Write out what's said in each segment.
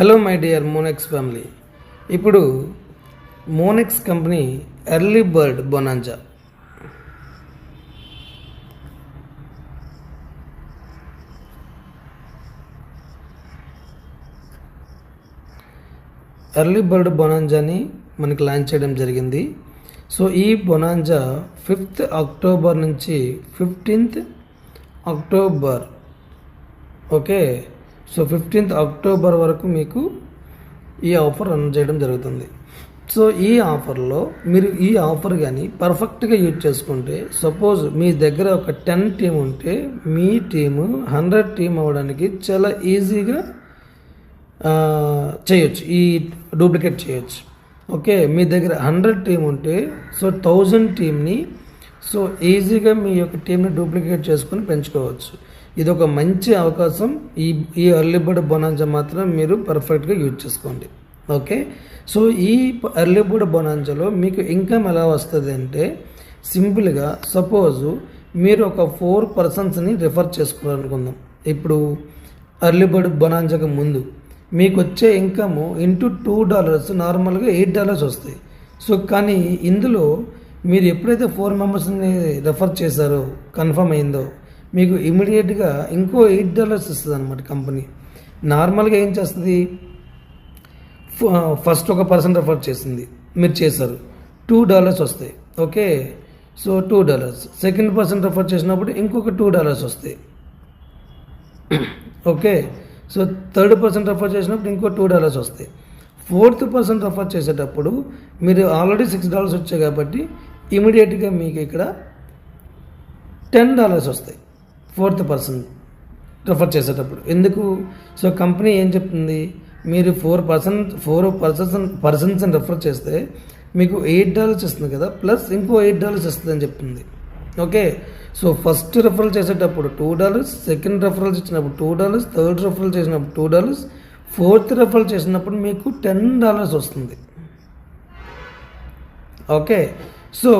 Hello my dear Monex family. ఇప్పుడు Monex company early bird bonanza బొనాంజాని మనకి launch చేయడం జరిగింది. సో ఈ బొనాంజా 5th అక్టోబర్ నుంచి 15th October, okay. So 15th October వరకు మీకు ఈ ఆఫర్ రన్ చేయడం జరుగుతుంది. సో ఈ ఆఫర్లో మీరు ఈ ఆఫర్ కానీ పర్ఫెక్ట్గా యూజ్ చేసుకుంటే, సపోజ్ మీ దగ్గర ఒక 10 టీం ఉంటే మీ టీము 100 టీం అవ్వడానికి చాలా ఈజీగా చేయొచ్చు, ఈ డూప్లికేట్ చేయొచ్చు. ఓకే, మీ దగ్గర 100 టీం ఉంటే సో 1000 టీంని సో ఈజీగా మీ యొక్క టీంని డూప్లికేట్ చేసుకొని పెంచుకోవచ్చు. ఇది ఒక మంచి అవకాశం. ఈ ఎర్లీ బర్డ్ బొనాంజా మాత్రం మీరు పర్ఫెక్ట్గా యూజ్ చేసుకోండి. ఓకే, సో ఈ ఎర్లీ బర్డ్ బొనాంజాలో మీకు ఇన్కమ్ ఎలా వస్తుంది అంటే, సింపుల్గా సపోజ్ మీరు ఒక 4 పర్సన్స్ని రిఫర్ చేసుకోవాలనుకుందాం. ఇప్పుడు ఎర్లీ బర్డ్ బొనాంజాకి ముందు మీకు వచ్చే ఇన్కమ్ ఇంటూ $2 నార్మల్గా $8 వస్తాయి. సో కానీ ఇందులో మీరు ఎప్పుడైతే 4 మెంబర్స్ని రెఫర్ చేశారో, కన్ఫర్మ్ అయిందో, మీకు ఇమీడియట్గా ఇంకో $8 ఇస్తుంది అనమాట కంపెనీ. నార్మల్గా ఏం చేస్తుంది, ఫస్ట్ ఒక పర్సన్ రెఫర్ చేసింది, మీరు చేశారు, $2 వస్తాయి. Okay, so $2. Second person refer చేసినప్పుడు ఇంకొక $2 వస్తాయి. Okay, so third person refer చేసినప్పుడు ఇంకో $2 వస్తాయి. ఫోర్త్ పర్సన్ రెఫర్ చేసేటప్పుడు మీరు ఆల్రెడీ $6 వచ్చాయి కాబట్టి ఇమీడియట్గా మీకు ఇక్కడ $10 వస్తాయి ఫోర్త్ పర్సన్ రెఫర్ చేసేటప్పుడు. ఎందుకు? సో కంపెనీ ఏం చెప్తుంది, మీరు 4 పర్సన్స్ రెఫర్ చేస్తే మీకు $8 ఇస్తుంది కదా, ప్లస్ ఇంకో $8 ఇస్తుంది అని చెప్తుంది. ఓకే, సో ఫస్ట్ రెఫరల్ చేసేటప్పుడు $2, సెకండ్ రెఫరల్ ఇచ్చినప్పుడు $2, థర్డ్ రెఫరల్ చేసినప్పుడు $2, ఫోర్త్ రెఫరల్ చేసినప్పుడు మీకు $10 వస్తుంది. Okay, so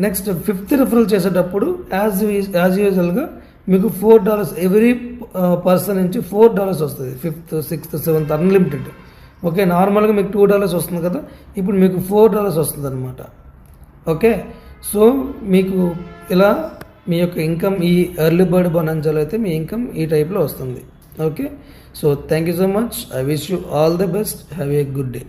next 5th referral చేసేటప్పుడు యాజ్ యూజువల్గా మీకు $4 ఎవ్రీ పర్సన్ నుంచి $4 వస్తుంది. 5th, 6th, 7th unlimited. Okay, నార్మల్గా మీకు $2 వస్తుంది కదా, ఇప్పుడు మీకు $4 వస్తుంది అనమాట. ఓకే, సో మీకు ఇలా మీ యొక్క ఇన్కమ్ ఈ ఎర్లీ బర్డ్ బొనాంజాలో అయితే మీ ఇన్కమ్ ఈ టైప్లో వస్తుంది. Okay, so thank you so much. I wish you all the best. Have a good day.